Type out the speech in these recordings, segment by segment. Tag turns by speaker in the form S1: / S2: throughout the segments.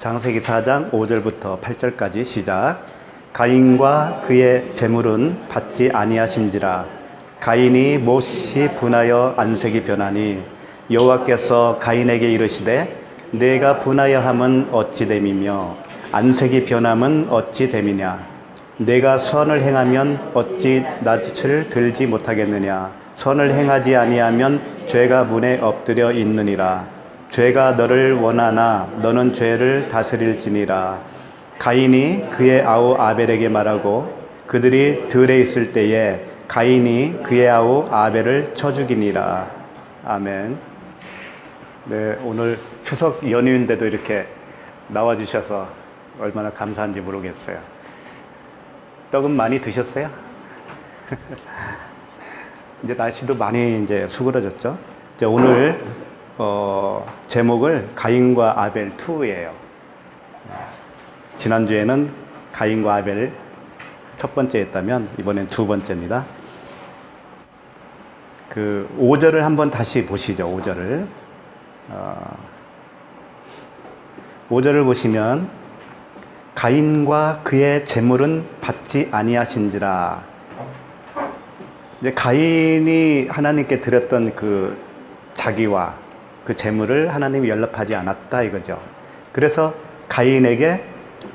S1: 창세기 4장 5절부터 8절까지 시작. 가인과 그의 재물은 받지 아니하신지라. 가인이 몹시 분하여 안색이 변하니 여호와께서 가인에게 이르시되 내가 분하여 함은 어찌 됨이며 안색이 변함은 어찌 됨이냐. 내가 선을 행하면 어찌 낯을 들지 못하겠느냐. 선을 행하지 아니하면 죄가 문에 엎드려 있느니라. 죄가 너를 원하나 너는 죄를 다스릴지니라. 가인이 그의 아우 아벨에게 말하고 그들이 들에 있을 때에 가인이 그의 아우 아벨을 쳐 죽이니라. 아멘. 네, 오늘 추석 연휴인데도 이렇게 나와주셔서 얼마나 감사한지 모르겠어요. 떡은 많이 드셨어요? 이제 날씨도 많이 이제 수그러졌죠. 이제 오늘 제목을 가인과 아벨 2예요. 지난주에는 가인과 아벨 첫 번째였다면 이번엔 두 번째입니다. 그 5절을 한번 다시 보시죠. 5절을 5절을 보시면 가인과 그의 재물은 받지 아니하신지라. 이제 가인이 하나님께 드렸던 그 자기와 그 재물을 하나님이 연락하지 않았다 이거죠. 그래서 가인에게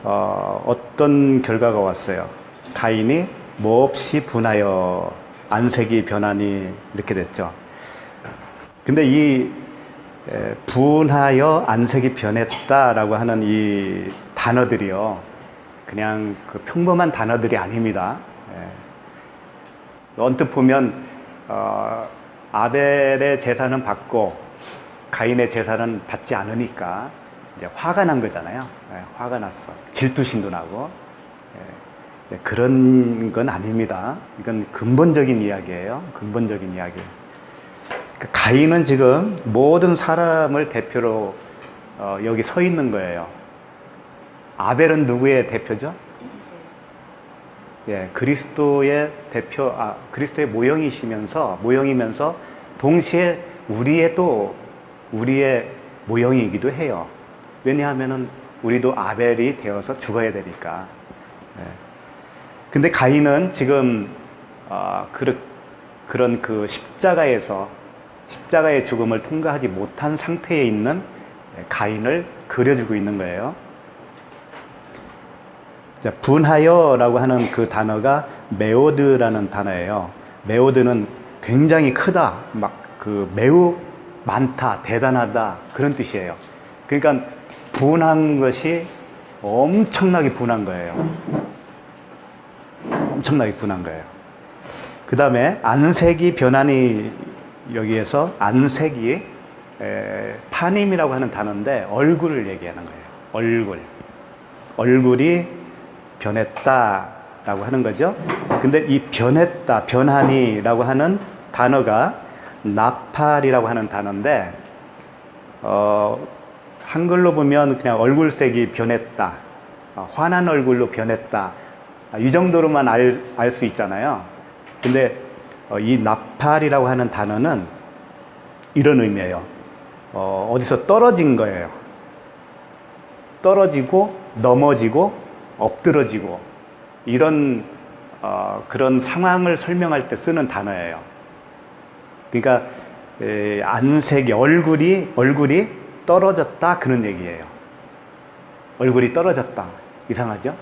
S1: 어떤 결과가 왔어요? 가인이 몹시 분하여 안색이 변하니 이렇게 됐죠. 근데 이 분하여 안색이 변했다라고 하는 이 단어들이요, 그냥 그 평범한 단어들이 아닙니다. 언뜻 보면 아벨의 제사는 받고 가인의 제사는 받지 않으니까 이제 화가 난 거잖아요. 화가 났어. 질투심도 나고. 그런 건 아닙니다. 이건 근본적인 이야기예요. 근본적인 이야기. 가인은 지금 모든 사람을 대표로 여기 서 있는 거예요. 아벨은 누구의 대표죠? 그리스도의 대표, 그리스도의 모형이면서 동시에 우리의 모형이기도 해요. 왜냐하면은 우리도 아벨이 되어서 죽어야 되니까. 근데 가인은 지금 그런 그 십자가의 죽음을 통과하지 못한 상태에 있는 가인을 그려주고 있는 거예요. 자, 분하여라고 하는 그 단어가 메오드라는 단어예요. 메오드는 굉장히 크다, 매우 많다, 대단하다 그런 뜻이에요. 그러니까 분한 것이 엄청나게 분한 거예요. 엄청나게 분한 거예요. 그 다음에 안색이 변하니, 여기에서 안색이 파님이라고 하는 단어인데 얼굴을 얘기하는 거예요. 얼굴이 변했다라고 하는 거죠. 근데 이 변하니라고 하는 단어가 나팔이라고 하는 단어인데 한글로 보면 그냥 얼굴색이 변했다, 환한 얼굴로 변했다, 이 정도로만 알 수 있잖아요. 근데 이 나팔이라고 하는 단어는 이런 의미예요. 어디서 떨어진 거예요. 떨어지고 넘어지고 엎드러지고 이런 그런 상황을 설명할 때 쓰는 단어예요. 그러니까 안색이 얼굴이 떨어졌다 그런 얘기예요. 얼굴이 떨어졌다. 이상하죠?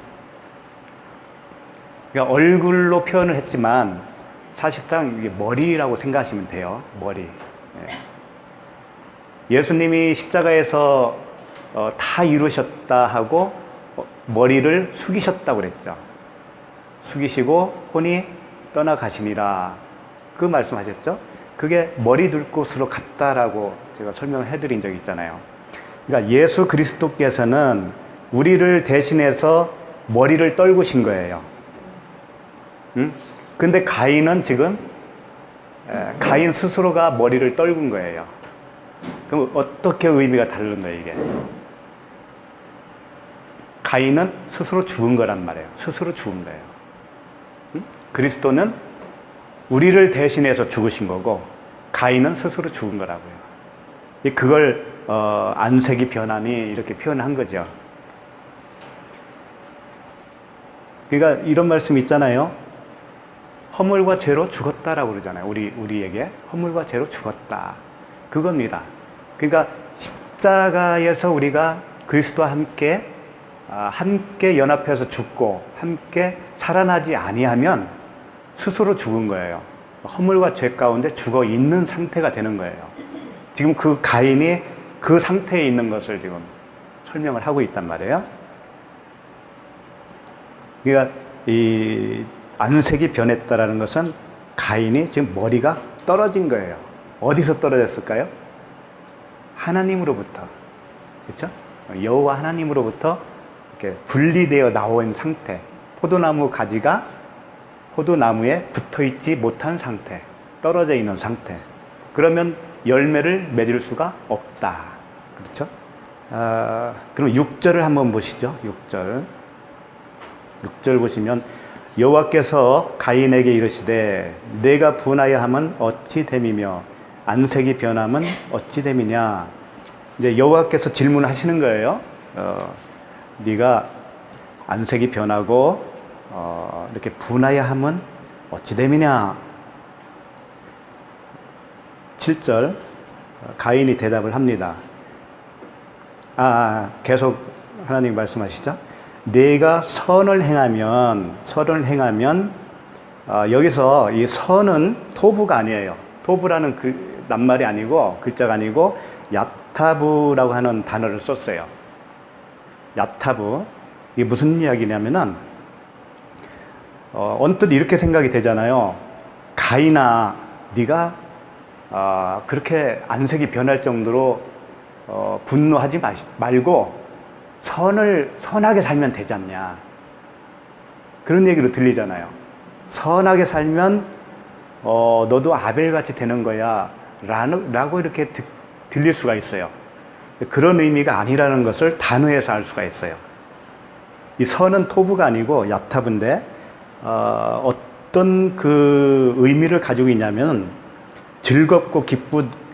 S1: 그러니까 얼굴로 표현을 했지만 사실상 이게 머리라고 생각하시면 돼요. 머리. 예수님이 십자가에서 다 이루셨다 하고 머리를 숙이셨다고 그랬죠. 숙이시고 혼이 떠나가시니라 그 말씀하셨죠. 그게 머리 둘 곳으로 갔다라고 제가 설명해 드린 적이 있잖아요. 그러니까 예수 그리스도께서는 우리를 대신해서 머리를 떨구신 거예요. 근데 가인은 지금 가인 스스로가 머리를 떨군 거예요. 그럼 어떻게 의미가 다른 거예요, 이게? 가인은 스스로 죽은 거란 말이에요. 스스로 죽은 거예요. 그리스도는 우리를 대신해서 죽으신 거고 가인은 스스로 죽은 거라고요. 그걸 안색이 변하니 이렇게 표현한 거죠. 그러니까 이런 말씀 있잖아요. 허물과 죄로 죽었다라고 그러잖아요. 우리에게 허물과 죄로 죽었다. 그겁니다. 그러니까 십자가에서 우리가 그리스도와 함께 연합해서 죽고 함께 살아나지 아니하면 스스로 죽은 거예요. 허물과 죄 가운데 죽어 있는 상태가 되는 거예요. 지금 그 가인이 그 상태에 있는 것을 지금 설명을 하고 있단 말이에요. 그러니까 이 안색이 변했다라는 것은 가인이 지금 머리가 떨어진 거예요. 어디서 떨어졌을까요? 하나님으로부터. 그렇죠? 여호와 하나님으로부터 이렇게 분리되어 나온 상태. 포도나무 가지가 포도나무에 붙어 있지 못한 상태. 떨어져 있는 상태. 그러면 열매를 맺을 수가 없다. 그렇죠? 그럼 6절을 한번 보시죠. 6절 보시면 여호와께서 가인에게 이르시되 내가 분하여 함은 어찌 됨이며 안색이 변함은 어찌 됨이냐. 이제 여호와께서 질문하시는 거예요. 네가 안색이 변하고 이렇게 분하여 함은 어찌 됨이냐. 7절 가인이 대답을 합니다. 계속 하나님 말씀하시죠. 내가 선을 행하면 여기서 이 선은 토부가 아니에요. 토부라는 그 낱말이 아니고 글자가 아니고 야타부라고 하는 단어를 썼어요. 야타부. 이게 무슨 이야기냐면은 언뜻 이렇게 생각이 되잖아요. 가인아, 네가 그렇게 안색이 변할 정도로 분노하지 말고 선하게 살면 되지 않냐. 그런 얘기로 들리잖아요. 선하게 살면 너도 아벨같이 되는 거야 라고 이렇게 들릴 수가 있어요. 그런 의미가 아니라는 것을 단어에서 알 수가 있어요. 이 선은 토부가 아니고 야타부인데 어떤 그 의미를 가지고 있냐면 즐겁고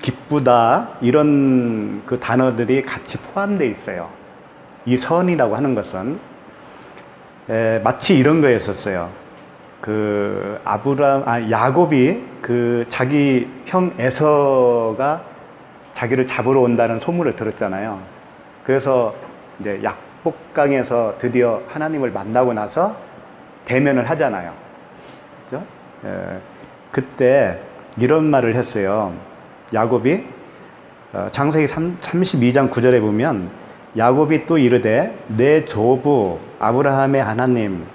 S1: 기쁘다 이런 그 단어들이 같이 포함되어 있어요. 이 선이라고 하는 것은 마치 이런 거였었어요. 그 야곱이 그 자기 형 에서가 자기를 잡으러 온다는 소문을 들었잖아요. 그래서 이제 약복강에서 드디어 하나님을 만나고 나서 대면을 하잖아요. 그렇죠? 그때 이런 말을 했어요. 야곱이 창세기 32장 9절에 보면 야곱이 또 이르되 내 조부 아브라함의 하나님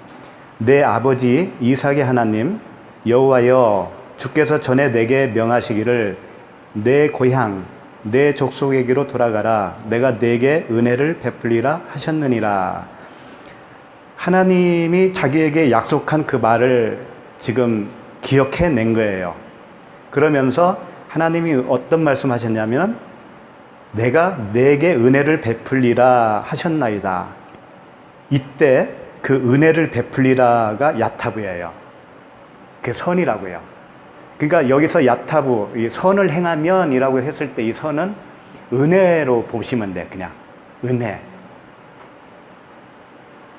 S1: 내 아버지 이삭의 하나님 여호와여 주께서 전에 내게 명하시기를 내 고향 내 족속에게로 돌아가라 내가 내게 은혜를 베풀리라 하셨느니라. 하나님이 자기에게 약속한 그 말을 지금 기억해낸 거예요. 그러면서 하나님이 어떤 말씀하셨냐면 내가 내게 은혜를 베풀리라 하셨나이다. 이때 그 은혜를 베풀리라가 야타부예요. 그게 선이라고요. 그러니까 여기서 야타부, 이 선을 행하면이라고 했을 때 이 선은 은혜로 보시면 돼. 그냥 은혜.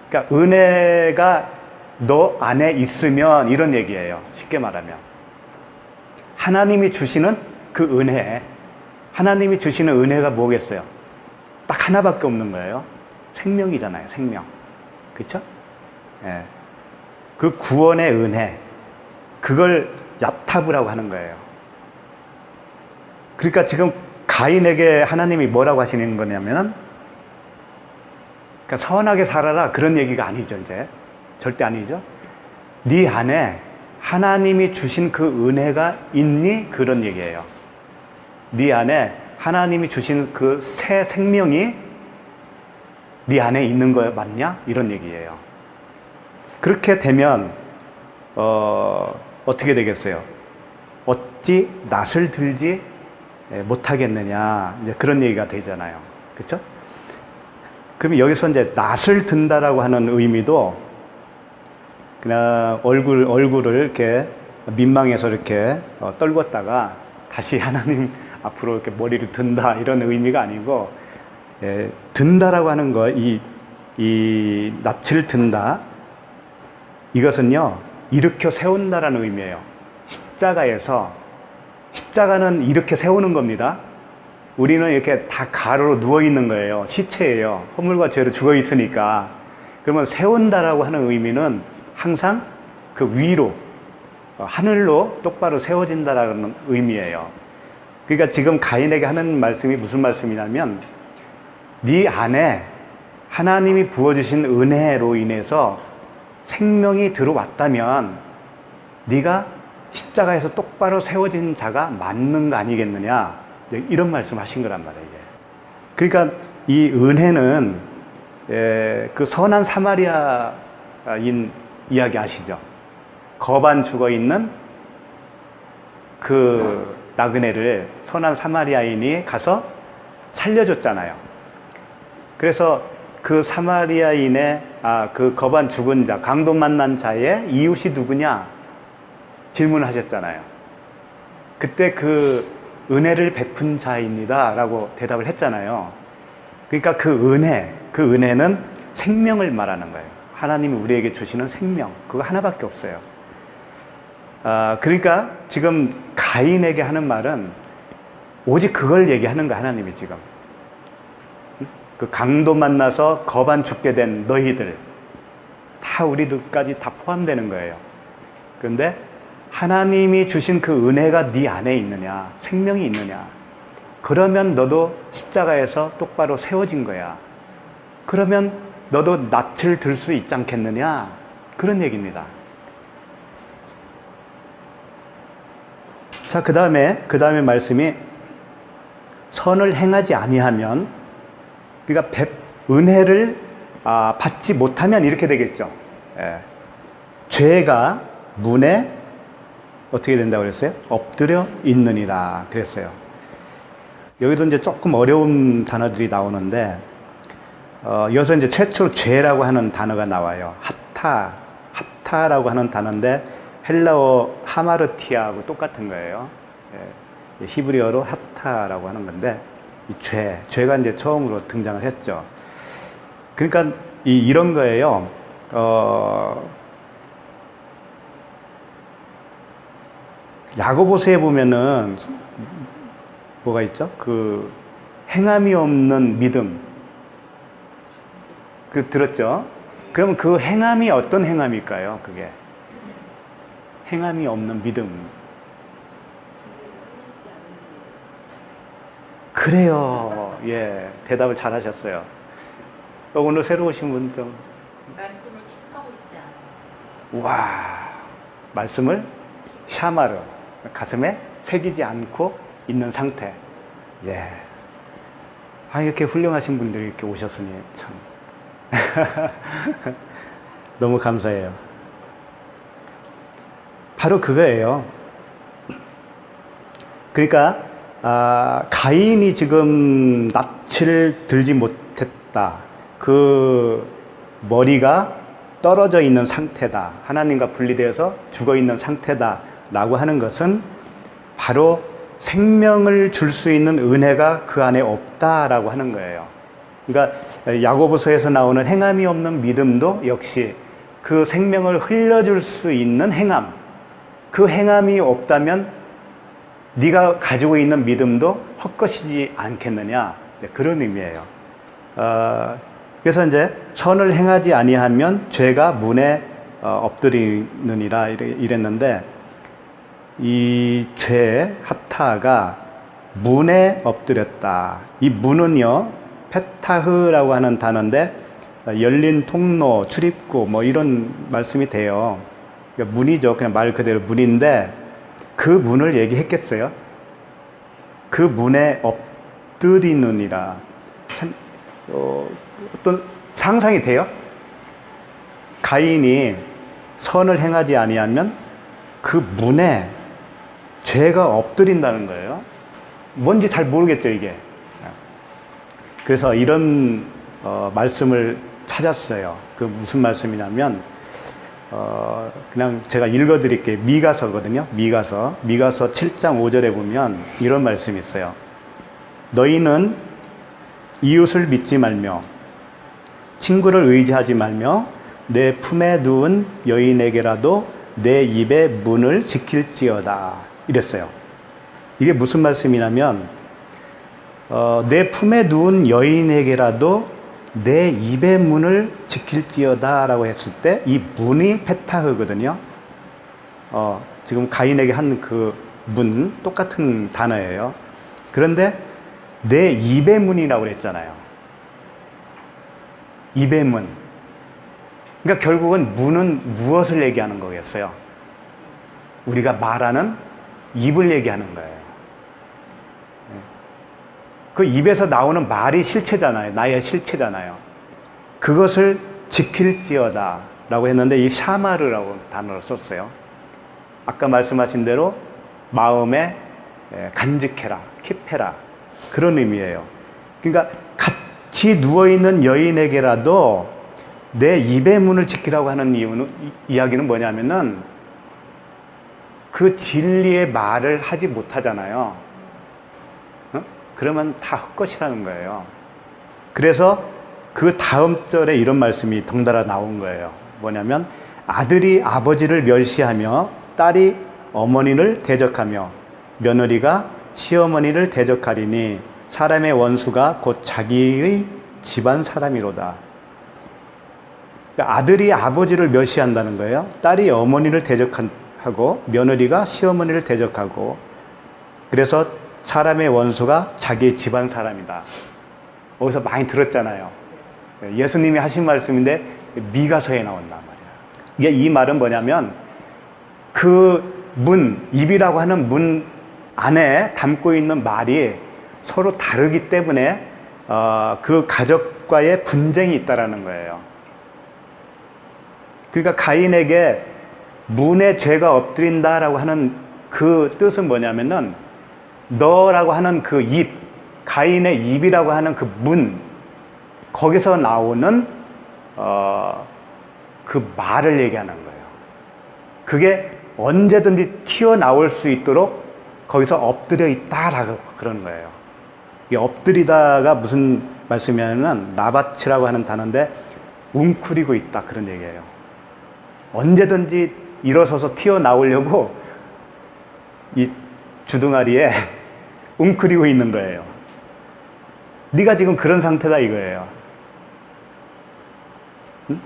S1: 그러니까 은혜가 너 안에 있으면 이런 얘기예요. 쉽게 말하면 하나님이 주시는 그 은혜, 하나님이 주시는 은혜가 뭐겠어요? 딱 하나밖에 없는 거예요. 생명이잖아요. 생명. 그렇죠? 예. 그 구원의 은혜, 그걸 야타부라고 하는 거예요. 그러니까 지금 가인에게 하나님이 뭐라고 하시는 거냐면은 그러니까 선하게 살아라 그런 얘기가 아니죠. 이제 절대 아니죠. 네 안에 하나님이 주신 그 은혜가 있니? 그런 얘기예요. 네 안에 하나님이 주신 그 새 생명이 네 안에 있는 거 맞냐? 이런 얘기예요. 그렇게 되면 어떻게 되겠어요? 어찌 낯을 들지 못하겠느냐, 이제 그런 얘기가 되잖아요. 그렇죠? 그럼 여기서 이제 낯을 든다라고 하는 의미도 그냥 얼굴을 이렇게 민망해서 이렇게 떨궜다가 다시 하나님 앞으로 이렇게 머리를 든다 이런 의미가 아니고, 든다라고 하는 거, 이 낯을 든다, 이것은요, 일으켜 세운다라는 의미예요. 십자가는 일으켜 세우는 겁니다. 우리는 이렇게 다 가로로 누워 있는 거예요. 시체예요. 허물과 죄로 죽어 있으니까. 그러면 세운다라고 하는 의미는 항상 그 위로, 하늘로 똑바로 세워진다라는 의미예요. 그러니까 지금 가인에게 하는 말씀이 무슨 말씀이냐면, 네 안에 하나님이 부어주신 은혜로 인해서 생명이 들어왔다면 네가 십자가에서 똑바로 세워진 자가 맞는 거 아니겠느냐, 이런 말씀하신 거란 말이에요. 그러니까 이 은혜는 그 선한 사마리아인 이야기 아시죠? 거반 죽어 있는 그 나그네를 선한 사마리아인이 가서 살려줬잖아요. 그래서 그 사마리아인의 그 거반 죽은 자, 강도 만난 자의 이웃이 누구냐 질문을 하셨잖아요. 그때 그 은혜를 베푼 자입니다 라고 대답을 했잖아요. 그러니까 그 은혜는 생명을 말하는 거예요. 하나님이 우리에게 주시는 생명, 그거 하나밖에 없어요. 그러니까 지금 가인에게 하는 말은 오직 그걸 얘기하는 거야, 하나님이 지금. 그 강도 만나서 거반 죽게 된 너희들, 다 우리들까지 다 포함되는 거예요. 그런데 하나님이 주신 그 은혜가 네 안에 있느냐, 생명이 있느냐, 그러면 너도 십자가에서 똑바로 세워진 거야. 그러면 너도 낯을 들 수 있지 않겠느냐, 그런 얘기입니다. 자, 그 다음에 말씀이 선을 행하지 아니하면, 그러니까 은혜를 받지 못하면 이렇게 되겠죠. 죄가 문에 어떻게 된다고 그랬어요? 엎드려 있느니라 그랬어요. 여기도 이제 조금 어려운 단어들이 나오는데, 여기서 이제 최초로 죄라고 하는 단어가 나와요. 하타라고 하는 단어인데, 헬라어 하마르티아하고 똑같은 거예요. 히브리어로 하타라고 하는 건데, 이 죄가 이제 처음으로 등장을 했죠. 그러니까 이런 거예요. 야고보서에 보면은 뭐가 있죠? 그 행함이 없는 믿음. 그 들었죠? 그러면 그 행함이 어떤 행함일까요? 그게 행함이 없는 믿음. 그래요. 예, 대답을 잘 하셨어요. 오늘 새로 오신 분 좀.
S2: 말씀을 킵하고 있지 않아요.
S1: 와, 말씀을 샤마르, 가슴에 새기지 않고 있는 상태. 예. 이렇게 훌륭하신 분들이 이렇게 오셨으니 참. 너무 감사해요. 바로 그거예요. 그러니까, 가인이 지금 낯을 들지 못했다. 그 머리가 떨어져 있는 상태다. 하나님과 분리되어서 죽어 있는 상태다. 라고 하는 것은 바로 생명을 줄 수 있는 은혜가 그 안에 없다라고 하는 거예요. 그러니까 야고보서에서 나오는 행함이 없는 믿음도 역시 그 생명을 흘려줄 수 있는 행함, 그 행함이 없다면 네가 가지고 있는 믿음도 헛것이지 않겠느냐, 그런 의미예요. 그래서 이제 선을 행하지 아니하면 죄가 문에 엎드리느니라 이랬는데, 이 죄 하타가 문에 엎드렸다. 이 문은요, 페타흐라고 하는 단어인데, 열린 통로, 출입구 뭐 이런 말씀이 돼요. 그러니까 문이죠. 그냥 말 그대로 문인데, 그 문을 얘기했겠어요? 그 문에 엎드리느니라. 참, 어떤 상상이 돼요? 가인이 선을 행하지 아니하면 그 문에 죄가 엎드린다는 거예요. 뭔지 잘 모르겠죠, 이게. 그래서 이런 말씀을 찾았어요. 그 무슨 말씀이냐면, 그냥 제가 읽어드릴게요. 미가서거든요. 미가서 7장 5절에 보면 이런 말씀이 있어요. 너희는 이웃을 믿지 말며 친구를 의지하지 말며 내 품에 두은 여인에게라도 내 입의 문을 지킬지어다. 이랬어요. 이게 무슨 말씀이냐면 내 품에 두은 여인에게라도 내 입의 문을 지킬지어다 라고 했을 때 이 문이 페타흐거든요. 지금 가인에게 한 그 문 똑같은 단어예요. 그런데 내 입의 문이라고 그랬잖아요. 입의 문. 그러니까 결국은 문은 무엇을 얘기하는 거겠어요? 우리가 말하는 입을 얘기하는 거예요. 그 입에서 나오는 말이 실체잖아요. 나의 실체잖아요. 그것을 지킬지어다 라고 했는데 이 샤마르라고 단어를 썼어요. 아까 말씀하신 대로 마음에 간직해라, 킵해라 그런 의미예요. 그러니까 같이 누워있는 여인에게라도 내 입의 문을 지키라고 하는 이야기는 뭐냐면은 그 진리의 말을 하지 못하잖아요. 그러면 다 헛것이라는 거예요. 그래서 그 다음 절에 이런 말씀이 덩달아 나온 거예요. 뭐냐면 아들이 아버지를 멸시하며 딸이 어머니를 대적하며 며느리가 시어머니를 대적하리니 사람의 원수가 곧 자기의 집안 사람이로다. 그러니까 아들이 아버지를 멸시한다는 거예요. 딸이 어머니를 대적하고 며느리가 시어머니를 대적하고 그래서 사람의 원수가 자기의 집안 사람이다. 어디서 많이 들었잖아요. 예수님이 하신 말씀인데 미가서에 나온단 말이야. 이게 이 말은 뭐냐면 그 문, 입이라고 하는 문 안에 담고 있는 말이 서로 다르기 때문에 그 가족과의 분쟁이 있다라는 거예요. 그러니까 가인에게 문에 죄가 엎드린다라고 하는 그 뜻은 뭐냐면은 너라고 하는 그 입, 가인의 입이라고 하는 그 문, 거기서 나오는 그 말을 얘기하는 거예요. 그게 언제든지 튀어나올 수 있도록 거기서 엎드려 있다라고 그러는 거예요. 이 엎드리다가 무슨 말씀이냐면 나바치라고 하는 단어인데 웅크리고 있다 그런 얘기예요. 언제든지 일어서서 튀어나오려고 이 주둥아리에 웅크리고 있는 거예요. 네가 지금 그런 상태다 이거예요. 응?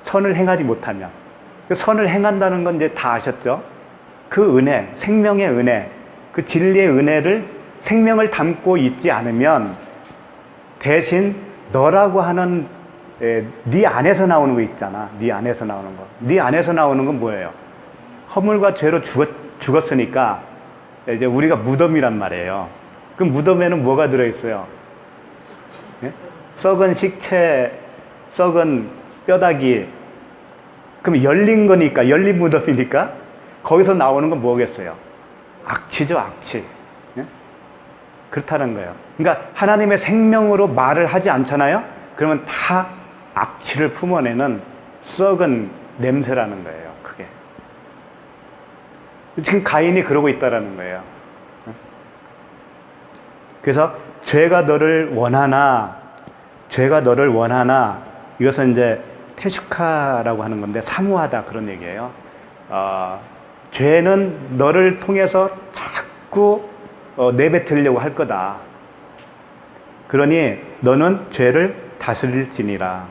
S1: 선을 행하지 못하면. 선을 행한다는 건 이제 다 아셨죠? 그 은혜, 생명의 은혜, 그 진리의 은혜를 생명을 담고 있지 않으면 대신 너라고 하는 네 안에서 나오는 거 있잖아. 네 안에서 나오는 거. 네 안에서 나오는 건 뭐예요? 허물과 죄로 죽었으니까 이제 우리가 무덤이란 말이에요. 그 무덤에는 뭐가 들어있어요? 예? 썩은 식체, 썩은 뼈다귀. 그럼 열린 거니까, 열린 무덤이니까 거기서 나오는 건 뭐겠어요? 악취죠, 악취. 예? 그렇다는 거예요. 그러니까 하나님의 생명으로 말을 하지 않잖아요? 그러면 다 악취를 품어내는 썩은 냄새라는 거예요, 그게. 지금 가인이 그러고 있다라는 거예요. 그래서 죄가 너를 원하나, 이것은 이제 테슈카라고 하는 건데 사무하다 그런 얘기예요. 죄는 너를 통해서 자꾸 내뱉으려고 할 거다. 그러니 너는 죄를 다스릴지니라.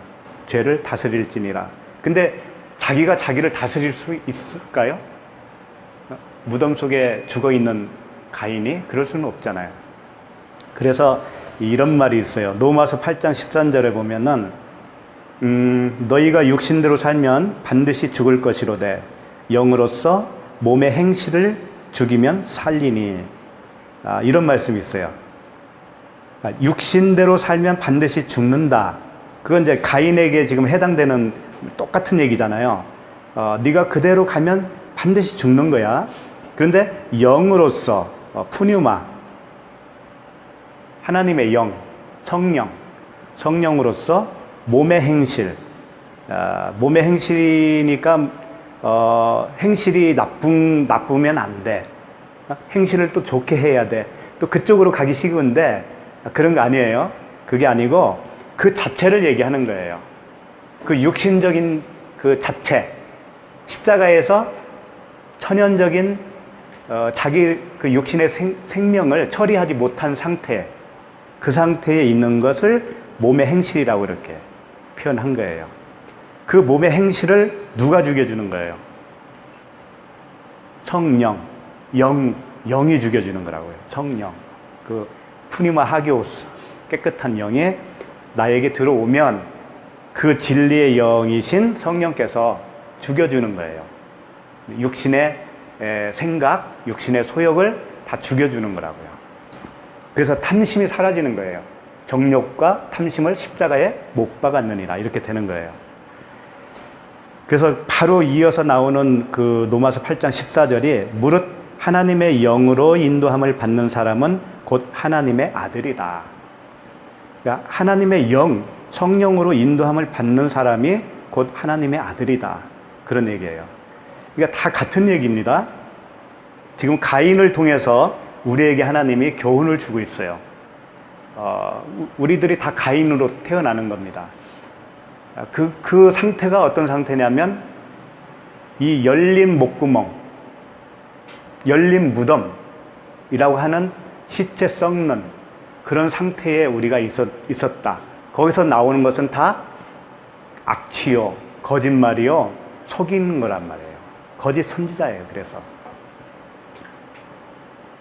S1: 근데 자기가 자기를 다스릴 수 있을까요? 무덤 속에 죽어 있는 가인이 그럴 수는 없잖아요. 그래서 이런 말이 있어요. 로마서 8장 13절에 보면은 너희가 육신대로 살면 반드시 죽을 것이로되 영으로서 몸의 행실을 죽이면 살리니. 이런 말씀이 있어요. 육신대로 살면 반드시 죽는다. 그건 이제 가인에게 지금 해당되는 똑같은 얘기잖아요. 네가 그대로 가면 반드시 죽는 거야. 그런데 영으로서 푸뉴마, 하나님의 영, 성령으로서 몸의 행실, 몸의 행실이니까 행실이 나쁘면 안 돼. 행실을 또 좋게 해야 돼. 또 그쪽으로 가기 쉬운데 그런 거 아니에요. 그게 아니고 그 자체를 얘기하는 거예요. 그 육신적인 그 자체, 십자가에서 천연적인 자기 그 육신의 생명을 처리하지 못한 상태, 그 상태에 있는 것을 몸의 행실이라고 이렇게 표현한 거예요. 그 몸의 행실을 누가 죽여주는 거예요? 성령, 영이 죽여주는 거라고요. 성령. 그 푸니마 하기오스, 깨끗한 영이 나에게 들어오면 그 진리의 영이신 성령께서 죽여주는 거예요. 육신의 생각, 육신의 소욕을 다 죽여주는 거라고요. 그래서 탐심이 사라지는 거예요. 정욕과 탐심을 십자가에 못 박았느니라, 이렇게 되는 거예요. 그래서 바로 이어서 나오는 그 로마서 8장 14절이 무릇 하나님의 영으로 인도함을 받는 사람은 곧 하나님의 아들이다. 그러니까 하나님의 영, 성령으로 인도함을 받는 사람이 곧 하나님의 아들이다. 그런 얘기예요. 그러니까 다 같은 얘기입니다. 지금 가인을 통해서 우리에게 하나님이 교훈을 주고 있어요. 우리들이 다 가인으로 태어나는 겁니다. 그 상태가 어떤 상태냐면 이 열린 목구멍, 열린 무덤이라고 하는 시체 썩는 그런 상태에 우리가 있었다. 거기서 나오는 것은 다 악취요, 거짓말이요, 속이는 거란 말이에요. 거짓 선지자예요.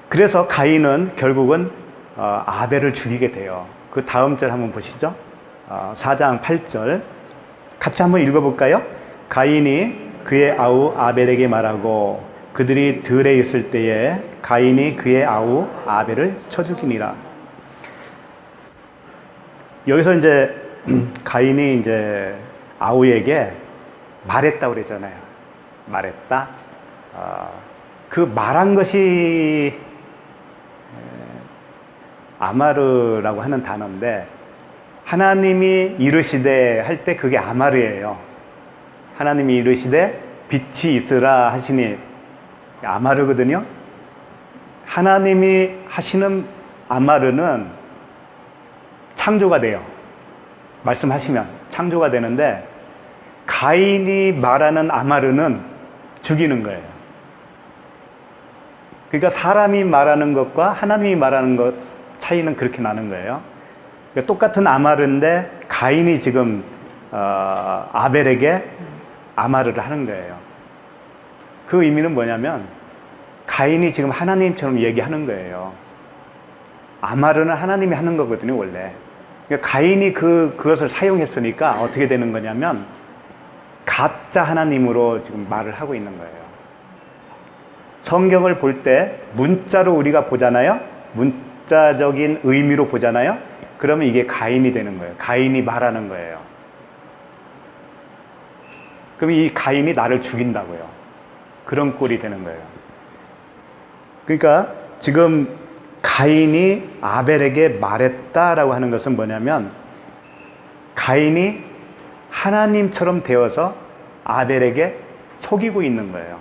S1: 그래서 가인은 결국은 아벨을 죽이게 돼요. 그 다음 절 한번 보시죠. 4장 8절 같이 한번 읽어볼까요? 가인이 그의 아우 아벨에게 말하고 그들이 들에 있을 때에 가인이 그의 아우 아벨을 쳐 죽이니라. 여기서 이제 가인이 이제 아우에게 말했다고 그랬잖아요. 말했다. 그 말한 것이 아마르라고 하는 단어인데 하나님이 이르시되 할 때 그게 아마르예요. 하나님이 이르시되 빛이 있으라 하시니 아마르거든요. 하나님이 하시는 아마르는 창조가 돼요. 말씀하시면 창조가 되는데 가인이 말하는 아마르는 죽이는 거예요. 그러니까 사람이 말하는 것과 하나님이 말하는 것 차이는 그렇게 나는 거예요. 그러니까 똑같은 아마르인데 가인이 지금 아벨에게 아마르를 하는 거예요. 그 의미는 뭐냐면 가인이 지금 하나님처럼 얘기하는 거예요. 아마르는 하나님이 하는 거거든요, 원래. 그러니까 가인이 그것을 사용했으니까 어떻게 되는 거냐면 가짜 하나님으로 지금 말을 하고 있는 거예요. 성경을 볼 때 문자로 우리가 보잖아요. 문자적인 의미로 보잖아요. 그러면 이게 가인이 되는 거예요. 가인이 말하는 거예요. 그럼 이 가인이 나를 죽인다고요. 그런 꼴이 되는 거예요. 그러니까 지금 가인이 아벨에게 말했다라고 하는 것은 뭐냐면 가인이 하나님처럼 되어서 아벨에게 속이고 있는 거예요.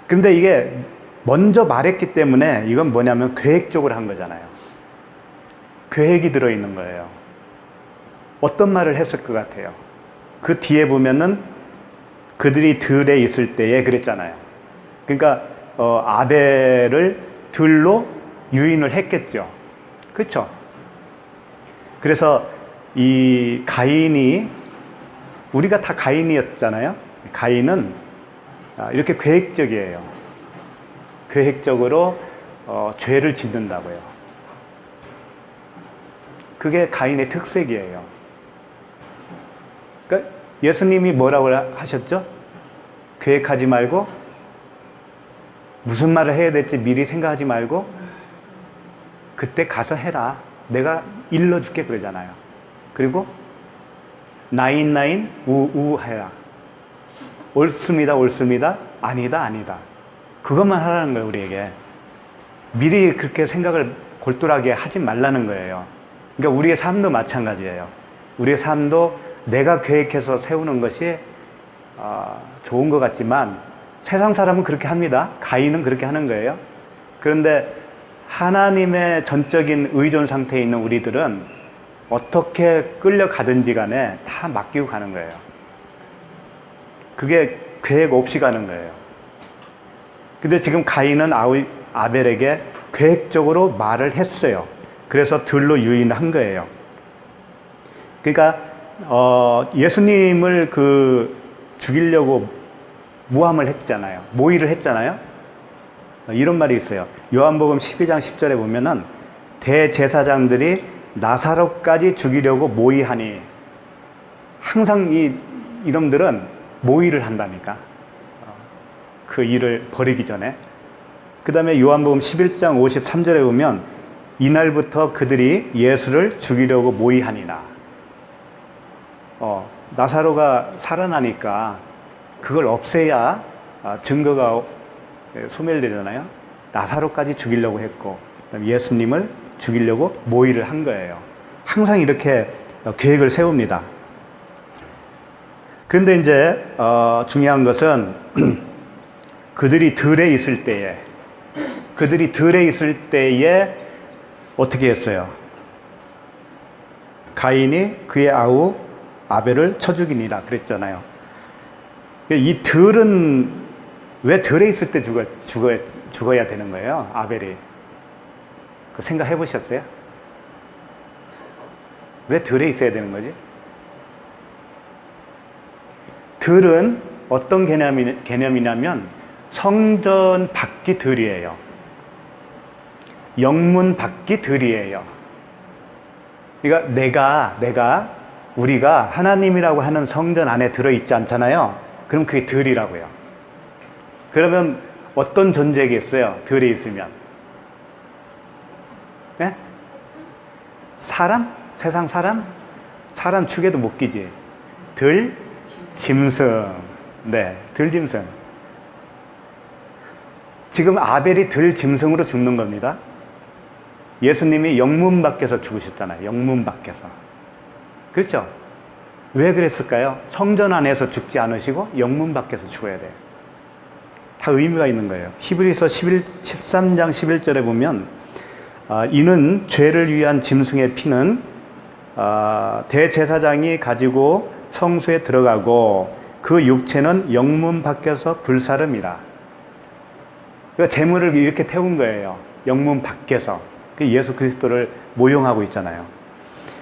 S1: 근데 이게 먼저 말했기 때문에 이건 뭐냐면 계획적으로 한 거잖아요. 계획이 들어있는 거예요. 어떤 말을 했을 것 같아요? 그 뒤에 보면은 그들이 들에 있을 때에 그랬잖아요. 그러니까 아벨을 들로 유인을 했겠죠. 그렇죠? 그래서 이 가인이 우리가 다 가인이었잖아요. 가인은 이렇게 계획적이에요. 계획적으로 죄를 짓는다고요. 그게 가인의 특색이에요. 그러니까 예수님이 뭐라고 하셨죠? 계획하지 말고 무슨 말을 해야 될지 미리 생각하지 말고 그때 가서 해라. 내가 일러줄게 그러잖아요. 그리고 나인 우우 해라. 옳습니다 옳습니다 아니다 아니다. 그것만 하라는 거예요. 우리에게 미리 그렇게 생각을 골똘하게 하지 말라는 거예요. 그러니까 우리의 삶도 마찬가지예요. 우리의 삶도 내가 계획해서 세우는 것이 좋은 것 같지만 세상 사람은 그렇게 합니다. 가인은 그렇게 하는 거예요. 그런데 하나님의 전적인 의존 상태에 있는 우리들은 어떻게 끌려가든지 간에 다 맡기고 가는 거예요. 그게 계획 없이 가는 거예요. 근데 지금 가인은 아벨에게 계획적으로 말을 했어요. 그래서 들로 유인한 거예요. 그러니까 예수님을 죽이려고 모함을 했잖아요. 모의를 했잖아요. 이런 말이 있어요. 요한복음 12장 10절에 보면은 대제사장들이 나사로까지 죽이려고 모의하니, 항상 이놈들은 모의를 한다니까. 그 일을 벌이기 전에. 그 다음에 요한복음 11장 53절에 보면 이날부터 그들이 예수를 죽이려고 모의하니라. 나사로가 살아나니까 그걸 없애야 증거가 소멸되잖아요. 나사로까지 죽이려고 했고, 그다음에 예수님을 죽이려고 모의를 한 거예요. 항상 이렇게 계획을 세웁니다. 그런데 이제 중요한 것은 그들이 들에 있을 때에 어떻게 했어요? 가인이 그의 아우 아벨을 쳐 죽이니라 그랬잖아요. 이 들은 왜 들에 있을 때 죽어야 되는 거예요? 아벨이. 그 생각해 보셨어요? 왜 들에 있어야 되는 거지? 들은 어떤 개념이냐면 성전 밖이 들이에요. 영문 밖이 들이에요. 그러니까 우리가 하나님이라고 하는 성전 안에 들어있지 않잖아요. 그럼 그게 들이라고요. 그러면 어떤 존재겠어요? 들에 있으면. 네? 사람? 세상 사람? 사람 축에도 못 끼지. 들, 짐승. 네, 들 짐승. 지금 아벨이 들 짐승으로 죽는 겁니다. 예수님이 영문 밖에서 죽으셨잖아요. 영문 밖에서. 그렇죠? 왜 그랬을까요? 성전 안에서 죽지 않으시고 영문 밖에서 죽어야 돼요. 다 의미가 있는 거예요. 히브리서 13장 11절에 보면 이는 죄를 위한 짐승의 피는 대제사장이 가지고 성소에 들어가고 그 육체는 영문 밖에서 불사름이라. 그러니까 제물을 이렇게 태운 거예요. 영문 밖에서. 예수 그리스도를 모용하고 있잖아요.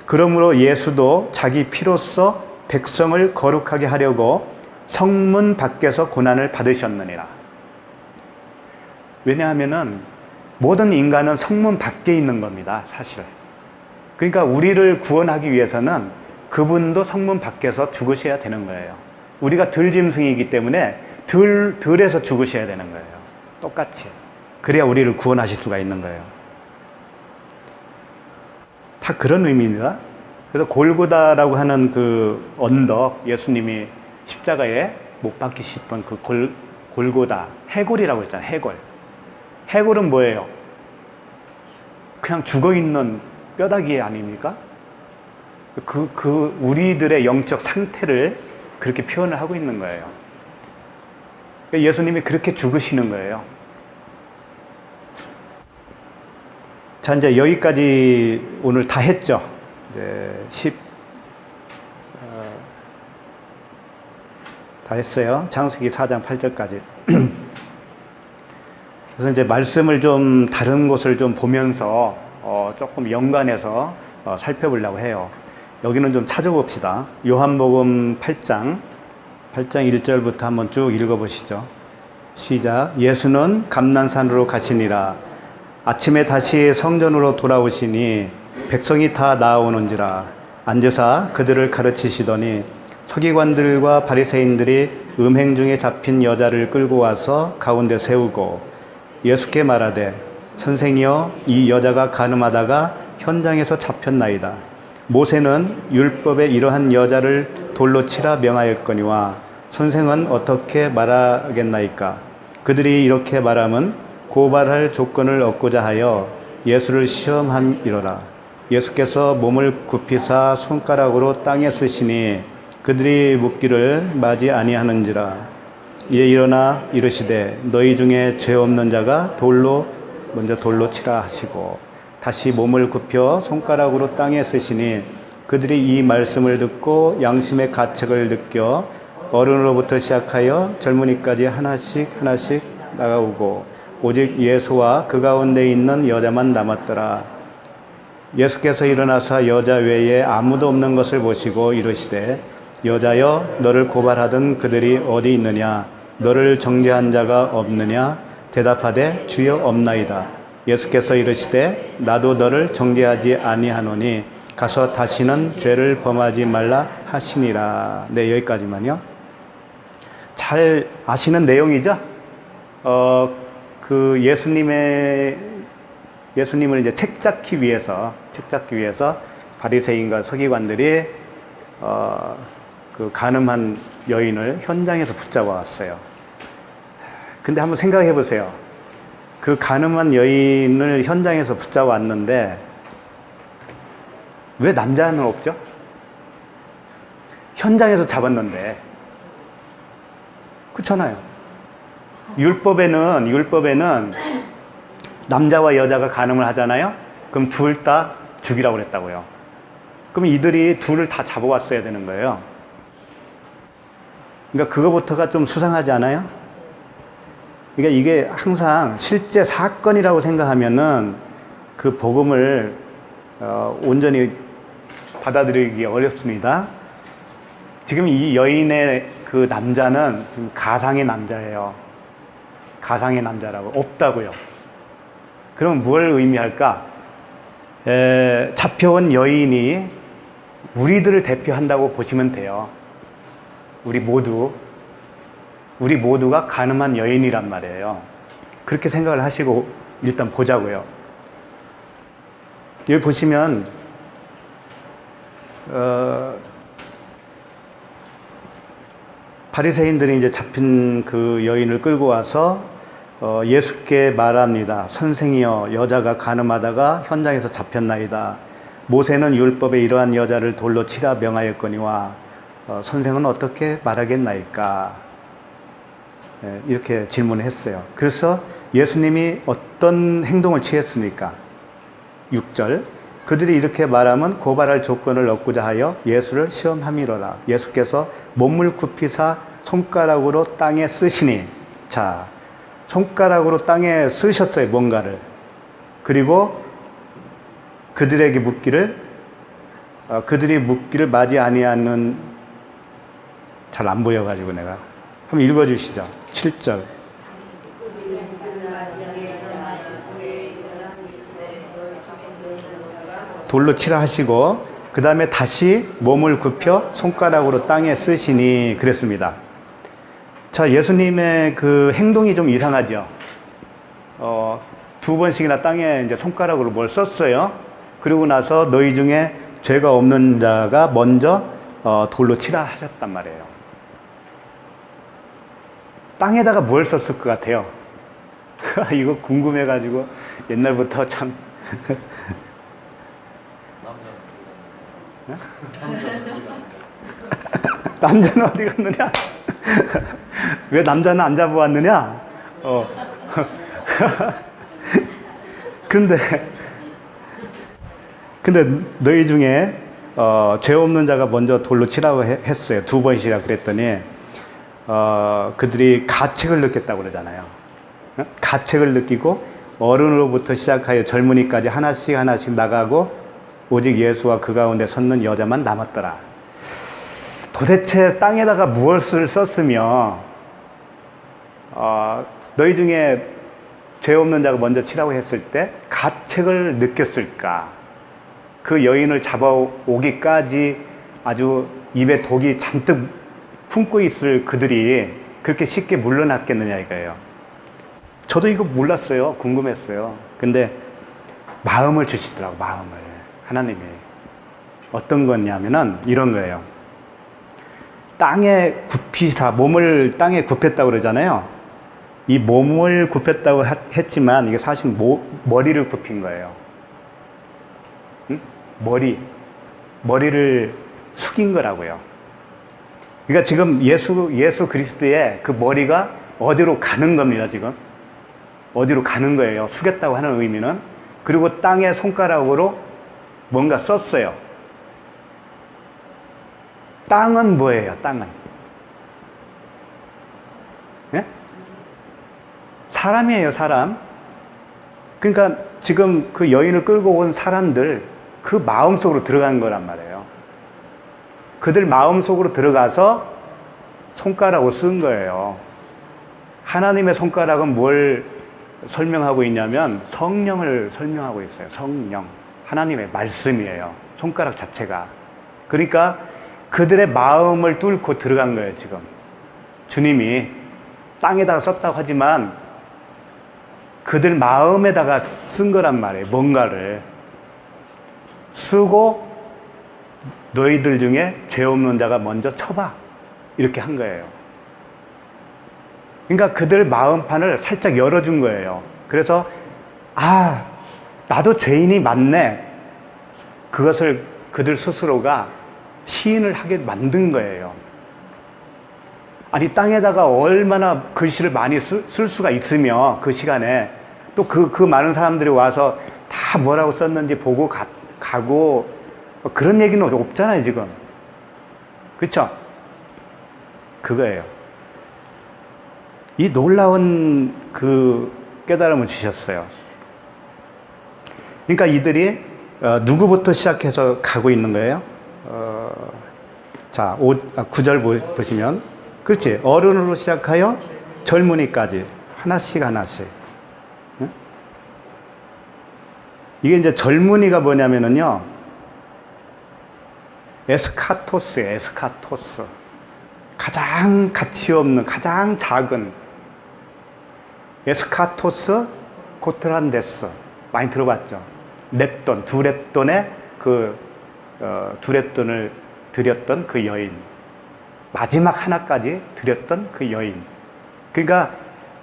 S1: 그러므로 예수도 자기 피로써 백성을 거룩하게 하려고 성문 밖에서 고난을 받으셨느니라. 왜냐하면은 모든 인간은 성문 밖에 있는 겁니다, 사실. 그러니까 우리를 구원하기 위해서는 그분도 성문 밖에서 죽으셔야 되는 거예요. 우리가 들짐승이기 때문에 들에서 죽으셔야 되는 거예요. 똑같이. 그래야 우리를 구원하실 수가 있는 거예요. 다 그런 의미입니다. 그래서 골고다라고 하는 그 언덕, 예수님이 십자가에 못 박히셨던 그 골고다, 해골이라고 했잖아요. 해골. 해골은 뭐예요? 그냥 죽어있는 뼈다귀 아닙니까? 우리들의 영적 상태를 그렇게 표현을 하고 있는 거예요. 예수님이 그렇게 죽으시는 거예요. 자, 이제 여기까지 오늘 다 했죠. 이제 다 했어요. 창세기 4장 8절까지. 그래서 이제 말씀을 좀 다른 곳을 좀 보면서 조금 연관해서 살펴보려고 해요. 여기는 좀 찾아봅시다. 요한복음 8장 1절부터 한번 쭉 읽어보시죠. 시작. 예수는 감난산으로 가시니라. 아침에 다시 성전으로 돌아오시니 백성이 다 나아오는지라. 앉으사 그들을 가르치시더니 서기관들과 바리새인들이 음행 중에 잡힌 여자를 끌고 와서 가운데 세우고 예수께 말하되 선생이여 이 여자가 간음하다가 현장에서 잡혔나이다. 모세는 율법에 이러한 여자를 돌로 치라 명하였거니와 선생은 어떻게 말하겠나이까. 그들이 이렇게 말함은 고발할 조건을 얻고자 하여 예수를 시험함이로라. 예수께서 몸을 굽히사 손가락으로 땅에 쓰시니 그들이 묻기를 맞이 아니하는지라. 이에 일어나 이르시되 너희 중에 죄 없는 자가 먼저 돌로 치라 하시고 다시 몸을 굽혀 손가락으로 땅에 쓰시니 그들이 이 말씀을 듣고 양심의 가책을 느껴 어른으로부터 시작하여 젊은이까지 하나씩 하나씩 나가오고 오직 예수와 그 가운데 있는 여자만 남았더라. 예수께서 일어나사 여자 외에 아무도 없는 것을 보시고 이르시되 여자여 너를 고발하던 그들이 어디 있느냐 너를 정죄한 자가 없느냐 대답하되 주여 없나이다. 예수께서 이르시되 나도 너를 정죄하지 아니하노니 가서 다시는 죄를 범하지 말라 하시니라. 네, 여기까지만요. 잘 아시는 내용이죠? 그 예수님을 이제 책잡기 위해서 바리새인과 서기관들이 그 간음한 여인을 현장에서 붙잡아 왔어요. 근데 한번 생각해 보세요. 그 간음한 여인을 현장에서 붙잡아 왔는데 왜 남자는 없죠? 현장에서 잡았는데. 그렇잖아요. 율법에는 남자와 여자가 간음을 하잖아요. 그럼 둘 다 죽이라고 그랬다고요. 그럼 이들이 둘을 다 잡아왔어야 되는 거예요. 그러니까 그거부터가 좀 수상하지 않아요? 그러니까 이게 항상 실제 사건이라고 생각하면은 그 복음을 온전히 받아들이기 어렵습니다. 지금 이 여인의 그 남자는 지금 가상의 남자예요. 가상의 남자라고. 없다고요. 그럼 뭘 의미할까? 잡혀온 여인이 우리들을 대표한다고 보시면 돼요. 우리 모두가 간음한 여인이란 말이에요. 그렇게 생각을 하시고 일단 보자고요. 여기 보시면 바리새인들이 이제 잡힌 그 여인을 끌고 와서 예수께 말합니다. 선생이여, 여자가 간음하다가 현장에서 잡혔나이다. 모세는 율법에 이러한 여자를 돌로 치라 명하였거니와 선생은 어떻게 말하겠나이까? 이렇게 질문을 했어요. 그래서 예수님이 어떤 행동을 취했습니까? 6절. 그들이 이렇게 말하면 고발할 조건을 얻고자 하여 예수를 시험함이로라. 예수께서 몸을 굽히사 손가락으로 땅에 쓰시니, 자, 손가락으로 땅에 쓰셨어요, 뭔가를. 그리고 그들에게 그들이 묻기를 맞이 아니하는, 잘 안 보여가지고 내가. 한번 읽어주시죠. 7절. 돌로 치라 하시고 그 다음에 다시 몸을 굽혀 손가락으로 땅에 쓰시니 그랬습니다. 자, 예수님의 그 행동이 좀 이상하죠. 두 번씩이나 땅에 이제 손가락으로 뭘 썼어요. 그리고 나서 너희 중에 죄가 없는 자가 먼저 돌로 치라 하셨단 말이에요. 땅에다가 뭘 썼을 것 같아요? 이거 궁금해가지고 옛날부터 참. 남자는 어디 갔느냐? 왜 남자는 안 잡아왔느냐? 근데 너희 중에 죄 없는 자가 먼저 돌로 치라고 했어요. 두 번씩이라 그랬더니 그들이 가책을 느꼈다고 그러잖아요. 가책을 느끼고 어른으로부터 시작하여 젊은이까지 하나씩 하나씩 나가고 오직 예수와 그 가운데 섰는 여자만 남았더라. 도대체 땅에다가 무엇을 썼으며 너희 중에 죄 없는 자가 먼저 치라고 했을 때 가책을 느꼈을까? 그 여인을 잡아오기까지 아주 입에 독이 잔뜩 품고 있을 그들이 그렇게 쉽게 물러났겠느냐 이거예요. 저도 이거 몰랐어요. 궁금했어요. 근데 마음을 주시더라고, 마음을. 하나님이. 어떤 거냐면은 이런 거예요. 땅에 굽히사, 몸을 땅에 굽혔다고 그러잖아요. 이 몸을 굽혔다고 했지만 이게 사실 머리를 굽힌 거예요. 응? 머리를 숙인 거라고요. 그러니까 지금 예수 그리스도의 그 머리가 어디로 가는 겁니다, 지금. 어디로 가는 거예요. 숙였다고 하는 의미는. 그리고 땅에 손가락으로 뭔가 썼어요. 땅은 뭐예요, 땅은? 사람이에요, 사람. 그러니까 지금 그 여인을 끌고 온 사람들 그 마음속으로 들어간 거란 말이에요. 그들 마음속으로 들어가서 손가락으로 쓴 거예요. 하나님의 손가락은 뭘 설명하고 있냐면 성령을 설명하고 있어요. 성령. 하나님의 말씀이에요. 손가락 자체가. 그러니까 그들의 마음을 뚫고 들어간 거예요, 지금. 주님이 땅에다가 썼다고 하지만 그들 마음에다가 쓴 거란 말이에요. 뭔가를 쓰고 너희들 중에 죄 없는 자가 먼저 쳐봐. 이렇게 한 거예요. 그러니까 그들 마음판을 살짝 열어준 거예요. 그래서 아, 나도 죄인이 맞네. 그것을 그들 스스로가 시인을 하게 만든 거예요. 아니 땅에다가 얼마나 글씨를 많이 쓸 수가 있으며 그 시간에 또 그 많은 사람들이 와서 다 뭐라고 썼는지 보고 가고 그런 얘기는 없잖아요 지금. 그렇죠? 그거예요. 이 놀라운 그 깨달음을 주셨어요. 그러니까 이들이 누구부터 시작해서 가고 있는 거예요? 자, 9절 보시면 그렇지. 어른으로 시작하여 젊은이까지 하나씩 하나씩. 응? 이게 이제 젊은이가 뭐냐면은요. 에스카토스예요. 에스카토스. 가장 가치 없는, 가장 작은 에스카토스 코트란데스. 많이 들어봤죠? 렙돈, 두 렙돈의 두 렙돈을 드렸던 그 여인. 마지막 하나까지 드렸던 그 여인. 그러니까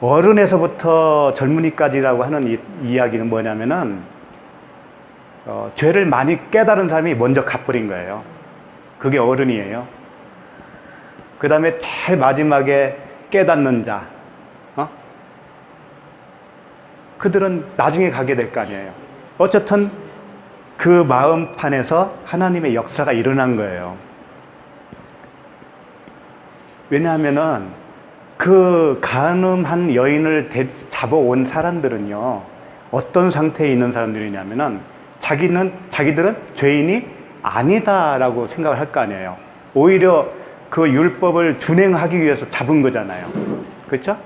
S1: 어른에서부터 젊은이까지라고 하는 이 이야기는 뭐냐면은 죄를 많이 깨달은 사람이 먼저 갚버린 거예요. 그게 어른이에요. 그 다음에 제일 마지막에 깨닫는 자, 그들은 나중에 가게 될 거 아니에요. 어쨌든 그 마음판에서 하나님의 역사가 일어난 거예요. 왜냐하면은 그 간음한 여인을 잡아온 사람들은요, 어떤 상태에 있는 사람들이냐면은 자기들은 죄인이 아니다라고 생각을 할 거 아니에요. 오히려 그 율법을 준행하기 위해서 잡은 거잖아요. 그렇죠?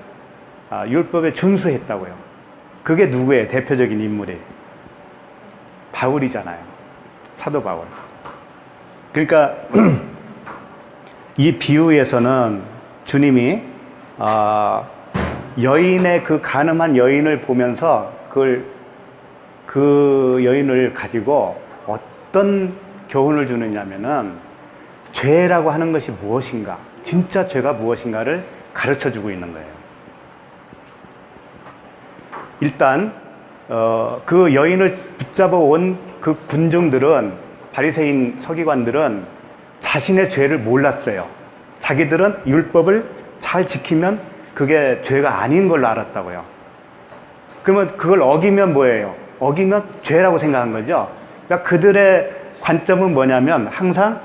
S1: 율법에 준수했다고요. 그게 누구예요? 대표적인 인물이 바울이잖아요. 사도 바울. 그러니까 이 비유에서는 주님이 여인의 그 간음한 여인을 보면서 그 여인을 가지고 어떤 교훈을 주느냐면은 죄라고 하는 것이 무엇인가, 진짜 죄가 무엇인가를 가르쳐 주고 있는 거예요. 일단 그 여인을 붙잡아 온 그 군중들은, 바리새인 서기관들은 자신의 죄를 몰랐어요. 자기들은 율법을 잘 지키면 그게 죄가 아닌 걸로 알았다고요. 그러면 그걸 어기면 뭐예요? 어기면 죄라고 생각한 거죠. 그러니까 그들의 관점은 뭐냐면 항상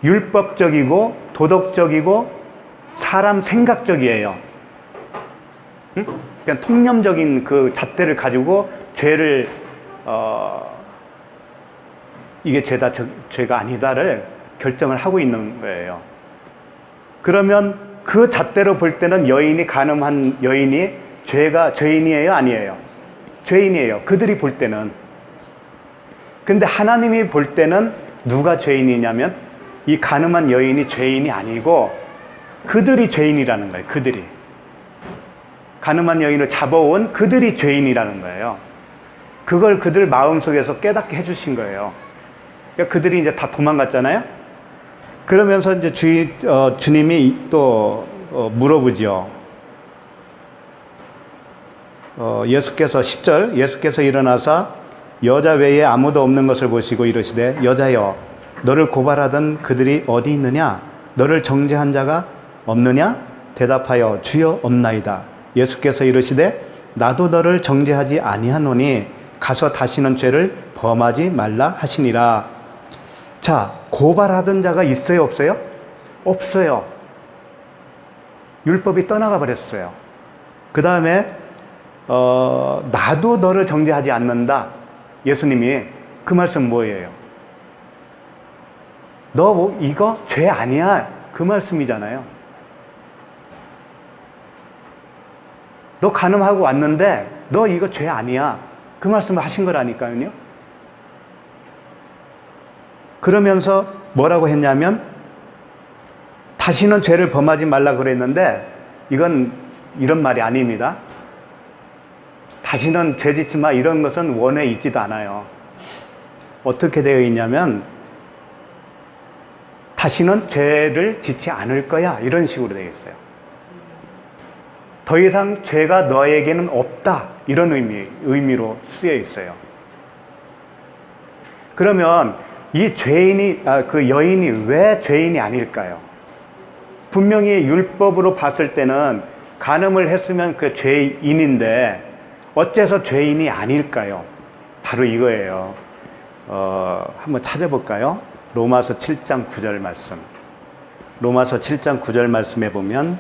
S1: 율법적이고 도덕적이고 사람 생각적이에요. 응? 그냥 통념적인 그 잣대를 가지고 죄를 이게 죄다 죄가 아니다를 결정을 하고 있는 거예요. 그러면 그 잣대로 볼 때는 여인이 간음한 여인이 죄인이에요, 아니에요? 죄인이에요. 그들이 볼 때는. 근데 하나님이 볼 때는 누가 죄인이냐면 이 간음한 여인이 죄인이 아니고 그들이 죄인이라는 거예요. 그들이. 간음한 여인을 잡아온 그들이 죄인이라는 거예요. 그걸 그들 마음속에서 깨닫게 해주신 거예요. 그러니까 그들이 이제 다 도망갔잖아요. 그러면서 이제 주님이 또 물어보죠. 예수께서 10절, 예수께서 일어나사 여자 외에 아무도 없는 것을 보시고 이르시되 여자여 너를 고발하던 그들이 어디 있느냐? 너를 정죄한 자가 없느냐? 대답하여 주여 없나이다. 예수께서 이르시되 나도 너를 정죄하지 아니하노니 가서 다시는 죄를 범하지 말라 하시니라. 자, 고발하던 자가 있어요, 없어요? 없어요. 율법이 떠나가 버렸어요. 그 다음에 나도 너를 정죄하지 않는다. 예수님이 그 말씀 뭐예요? 너 이거 죄 아니야. 그 말씀이잖아요. 너 간음하고 왔는데 너 이거 죄 아니야. 그 말씀을 하신 거라니까요. 그러면서 뭐라고 했냐면 다시는 죄를 범하지 말라 그랬는데 이건 이런 말이 아닙니다. 다시는 죄 짓지 마 이런 것은 원에 있지도 않아요. 어떻게 되어 있냐면 다시는 죄를 짓지 않을 거야 이런 식으로 되어 있어요. 더 이상 죄가 너에게는 없다 이런 의미로 쓰여 있어요. 그러면 이 죄인이 그 여인이 왜 죄인이 아닐까요? 분명히 율법으로 봤을 때는 간음을 했으면 그 죄인인데 어째서 죄인이 아닐까요? 바로 이거예요. 한번 찾아볼까요? 로마서 7장 9절 말씀. 로마서 7장 9절 말씀에 보면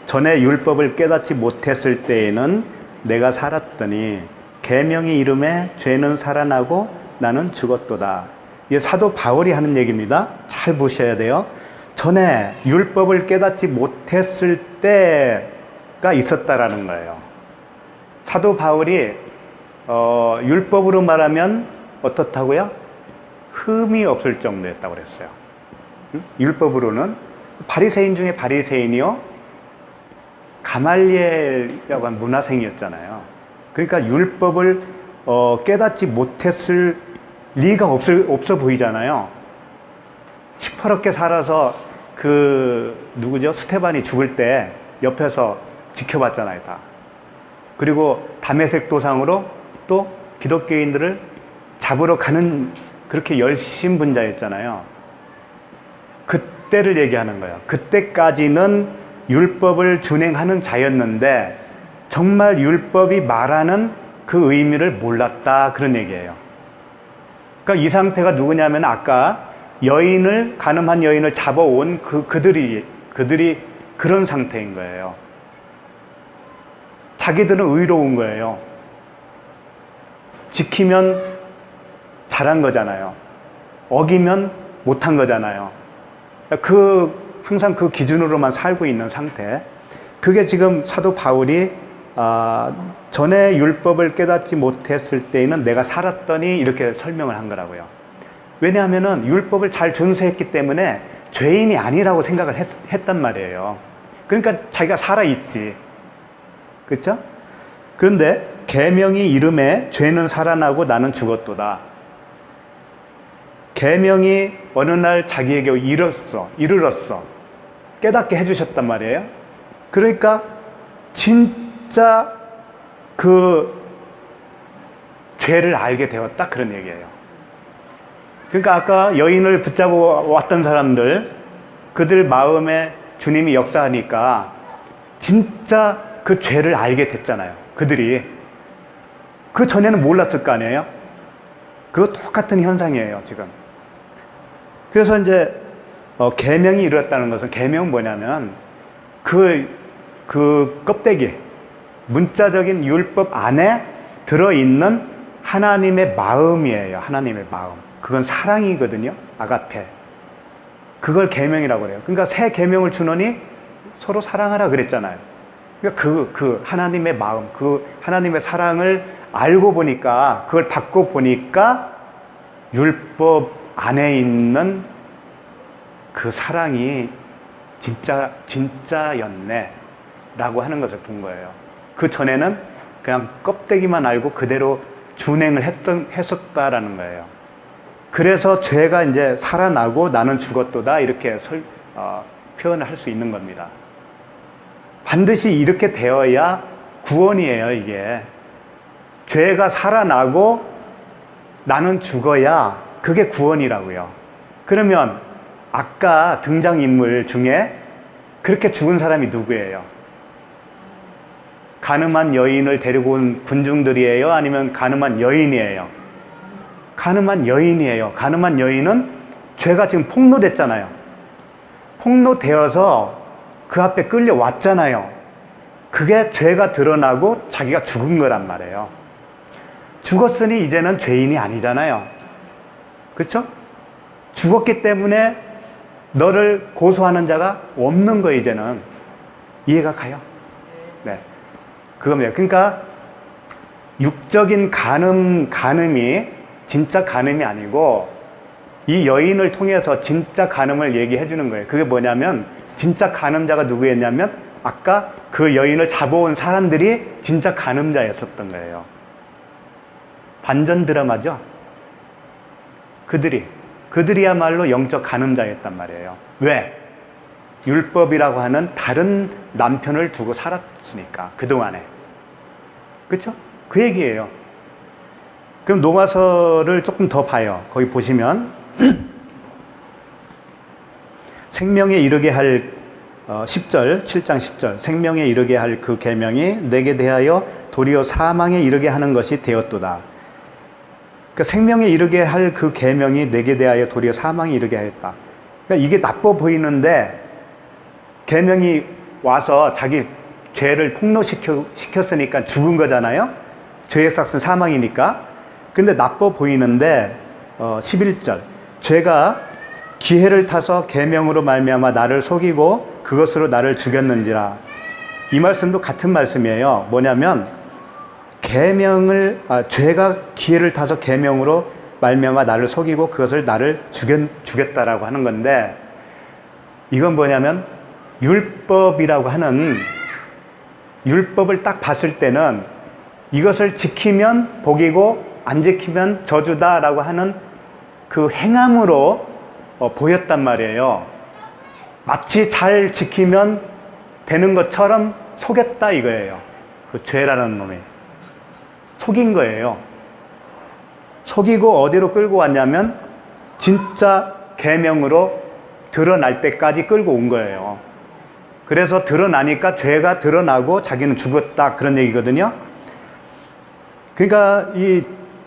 S1: 전에 율법을 깨닫지 못했을 때에는 내가 살았더니 계명이 이름에 죄는 살아나고 나는 죽었도다. 이게 사도 바울이 하는 얘기입니다. 잘 보셔야 돼요. 전에 율법을 깨닫지 못했을 때가 있었다라는 거예요. 사도 바울이 율법으로 말하면 어떻다고요? 흠이 없을 정도였다고 그랬어요. 율법으로는 바리새인 중에 바리새인이요 가말리엘이라고 한 문화생이었잖아요. 그러니까 율법을 깨닫지 못했을 리가 없어 보이잖아요. 시퍼렇게 살아서 누구죠? 스테반이 죽을 때 옆에서 지켜봤잖아요, 다. 그리고 다메섹 도상으로 또 기독교인들을 잡으러 가는 그렇게 열심분자였잖아요. 그때를 얘기하는 거예요. 그때까지는 율법을 준행하는 자였는데 정말 율법이 말하는 그 의미를 몰랐다 그런 얘기예요. 그러니까 이 상태가 누구냐면 아까 간음한 여인을 잡아온 그들이 그런 상태인 거예요. 자기들은 의로운 거예요. 지키면 잘한 거잖아요. 어기면 못한 거잖아요. 항상 그 기준으로만 살고 있는 상태. 그게 지금 사도 바울이 전에 율법을 깨닫지 못했을 때에는 내가 살았더니 이렇게 설명을 한 거라고요. 왜냐하면은 율법을 잘 준수했기 때문에 죄인이 아니라고 생각을 했단 말이에요. 그러니까 자기가 살아있지. 그렇죠? 그런데 계명이 이름에 죄는 살아나고 나는 죽었도다. 계명이 어느 날 자기에게 이르렀어. 깨닫게 해주셨단 말이에요. 그러니까 진짜 그 죄를 알게 되었다 그런 얘기예요. 그러니까 아까 여인을 붙잡아 왔던 사람들, 그들 마음에 주님이 역사하니까 진짜 그 죄를 알게 됐잖아요. 그들이. 그 전에는 몰랐을 거 아니에요? 그거 똑같은 현상이에요, 지금. 그래서 이제 계명이 이루었다는 것은, 계명은 뭐냐면 그 껍데기, 문자적인 율법 안에 들어있는 하나님의 마음이에요. 하나님의 마음. 그건 사랑이거든요. 아가페. 그걸 계명이라고 그래요. 그러니까 새 계명을 주노니 서로 사랑하라 그랬잖아요. 그러니까 그 하나님의 마음, 그 하나님의 사랑을 알고 보니까, 그걸 받고 보니까 율법 안에 있는 그 사랑이 진짜였네 라고 하는 것을 본 거예요. 그 전에는 그냥 껍데기만 알고 그대로 준행을 했었다라는 거예요. 그래서 죄가 이제 살아나고 나는 죽었도다 이렇게 표현을 할 수 있는 겁니다. 반드시 이렇게 되어야 구원이에요, 이게. 죄가 살아나고 나는 죽어야 그게 구원이라고요. 그러면 아까 등장인물 중에 그렇게 죽은 사람이 누구예요? 간음한 여인을 데리고 온 군중들이에요? 아니면 간음한 여인이에요? 간음한 여인이에요. 간음한 여인은 죄가 지금 폭로됐잖아요. 폭로되어서 그 앞에 끌려왔잖아요. 그게 죄가 드러나고 자기가 죽은 거란 말이에요. 죽었으니 이제는 죄인이 아니잖아요. 그렇죠? 죽었기 때문에 너를 고소하는 자가 없는 거 이제는. 이해가 가요? 네. 그겁니다. 그러니까 육적인 간음이 진짜 간음이 아니고 이 여인을 통해서 진짜 간음을 얘기해 주는 거예요. 그게 뭐냐면 진짜 간음자가 누구였냐면 아까 그 여인을 잡아온 사람들이 진짜 간음자였었던 거예요. 반전 드라마죠. 그들이야말로 영적 간음자였단 말이에요. 왜? 율법이라고 하는 다른 남편을 두고 살았으니까 그동안에. 그렇죠? 그 얘기예요. 그럼 로마서를 조금 더 봐요. 거기 보시면 생명에 이르게 할 10절, 7장 10절 생명에 이르게 할 그 계명이 내게 대하여 도리어 사망에 이르게 하는 것이 되었도다. 그러니까 생명에 이르게 할 그 계명이 내게 대하여 도리어 사망에 이르게 하였다. 그러니까 이게 나빠 보이는데 계명이 와서 자기 죄를 폭로시켰으니까 죽은 거잖아요. 죄의 삭은 사망이니까. 근데 나빠 보이는데 11절 죄가 기회를 타서 계명으로 말미암아 나를 속이고 그것으로 나를 죽였는지라. 이 말씀도 같은 말씀이에요. 뭐냐면 죄가 기회를 타서 계명으로 말미암아 나를 속이고 그것을 나를 죽였다라고 하는 건데 이건 뭐냐면 율법이라고 하는 율법을 딱 봤을 때는 이것을 지키면 복이고 안 지키면 저주다라고 하는 그 행함으로 보였단 말이에요. 마치 잘 지키면 되는 것처럼 속였다 이거예요. 그 죄라는 놈이 속인 거예요. 속이고 어디로 끌고 왔냐면 진짜 계명으로 드러날 때까지 끌고 온 거예요. 그래서 드러나니까 죄가 드러나고 자기는 죽었다 그런 얘기거든요. 그러니까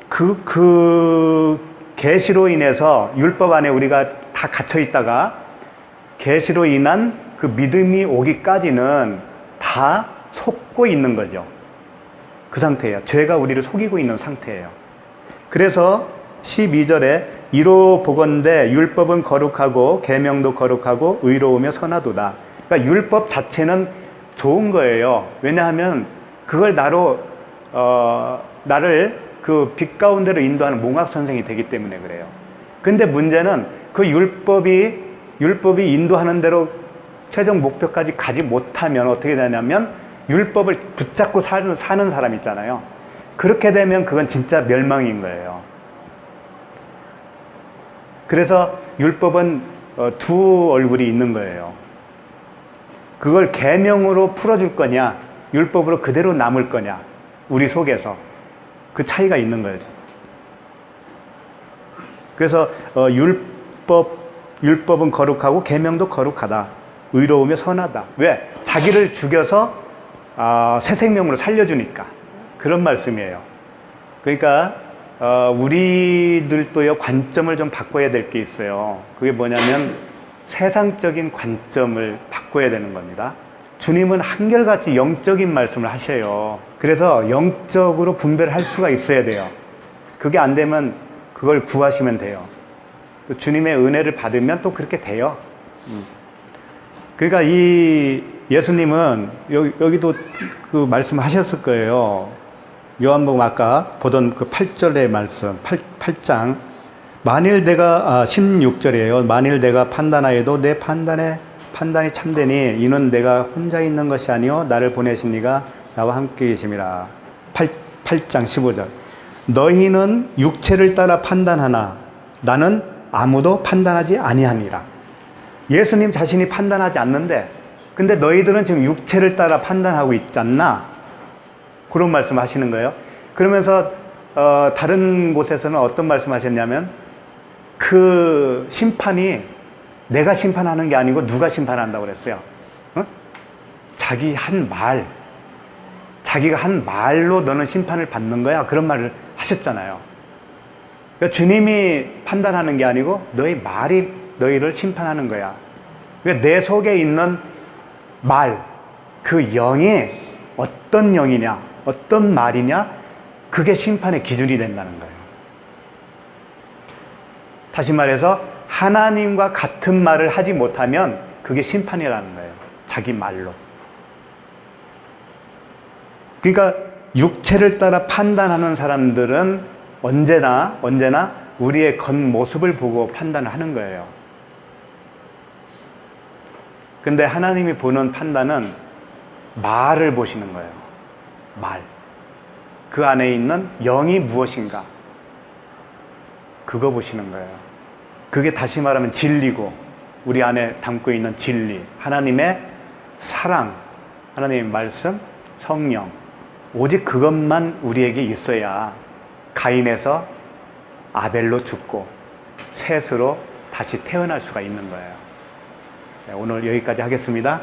S1: 그 계시로 인해서 율법 안에 우리가 다 갇혀 있다가 계시로 인한 그 믿음이 오기까지는 다 속고 있는 거죠. 그 상태예요. 죄가 우리를 속이고 있는 상태예요. 그래서 12절에 이로 보건대 율법은 거룩하고 계명도 거룩하고 의로우며 선하도다. 그러니까 율법 자체는 좋은 거예요. 왜냐하면 그걸 나를 그 빛 가운데로 인도하는 몽학 선생이 되기 때문에 그래요. 근데 문제는 그 율법이 인도하는 대로 최종 목표까지 가지 못하면 어떻게 되냐면 율법을 붙잡고 사는 사람 있잖아요. 그렇게 되면 그건 진짜 멸망인 거예요. 그래서 율법은 두 얼굴이 있는 거예요. 그걸 계명으로 풀어줄 거냐, 율법으로 그대로 남을 거냐, 우리 속에서 그 차이가 있는 거예요. 그래서 율법은 거룩하고 계명도 거룩하다. 의로우며 선하다. 왜? 자기를 죽여서 새 생명으로 살려주니까. 그런 말씀이에요. 그러니까 우리들도요 관점을 좀 바꿔야 될 게 있어요. 그게 뭐냐면 세상적인 관점을 바꿔야 되는 겁니다. 주님은 한결같이 영적인 말씀을 하셔요. 그래서 영적으로 분별을 할 수가 있어야 돼요. 그게 안 되면 그걸 구하시면 돼요. 주님의 은혜를 받으면 또 그렇게 돼요. 그러니까 이 예수님은 여기도 그 말씀하셨을 거예요. 요한복음 아까 보던 그 8절의 말씀, 8장. 만일 내가 16절이에요. 만일 내가 판단하여도 내 판단이 참되니 이는 내가 혼자 있는 것이 아니요 나를 보내신 이가 나와 함께 계심이라. 8장 15절. 너희는 육체를 따라 판단하나 나는 아무도 판단하지 아니하니라. 예수님 자신이 판단하지 않는데 근데 너희들은 지금 육체를 따라 판단하고 있지 않나? 그런 말씀 하시는 거예요. 그러면서 다른 곳에서는 어떤 말씀 하셨냐면 그 심판이 내가 심판하는 게 아니고 누가 심판한다고 그랬어요. 자기가 한 말로 너는 심판을 받는 거야. 그런 말을 하셨잖아요. 그러니까 주님이 판단하는 게 아니고 너희 말이 너희를 심판하는 거야. 그러니까 내 속에 있는 말, 그 영이 어떤 영이냐, 어떤 말이냐, 그게 심판의 기준이 된다는 거예요. 다시 말해서 하나님과 같은 말을 하지 못하면 그게 심판이라는 거예요. 자기 말로. 그러니까 육체를 따라 판단하는 사람들은 언제나 우리의 겉모습을 보고 판단을 하는 거예요. 근데 하나님이 보는 판단은 말을 보시는 거예요. 말. 그 안에 있는 영이 무엇인가? 그거 보시는 거예요. 그게 다시 말하면 진리고, 우리 안에 담고 있는 진리, 하나님의 사랑, 하나님의 말씀, 성령, 오직 그것만 우리에게 있어야 가인에서 아벨로 죽고 셋으로 다시 태어날 수가 있는 거예요. 오늘 여기까지 하겠습니다.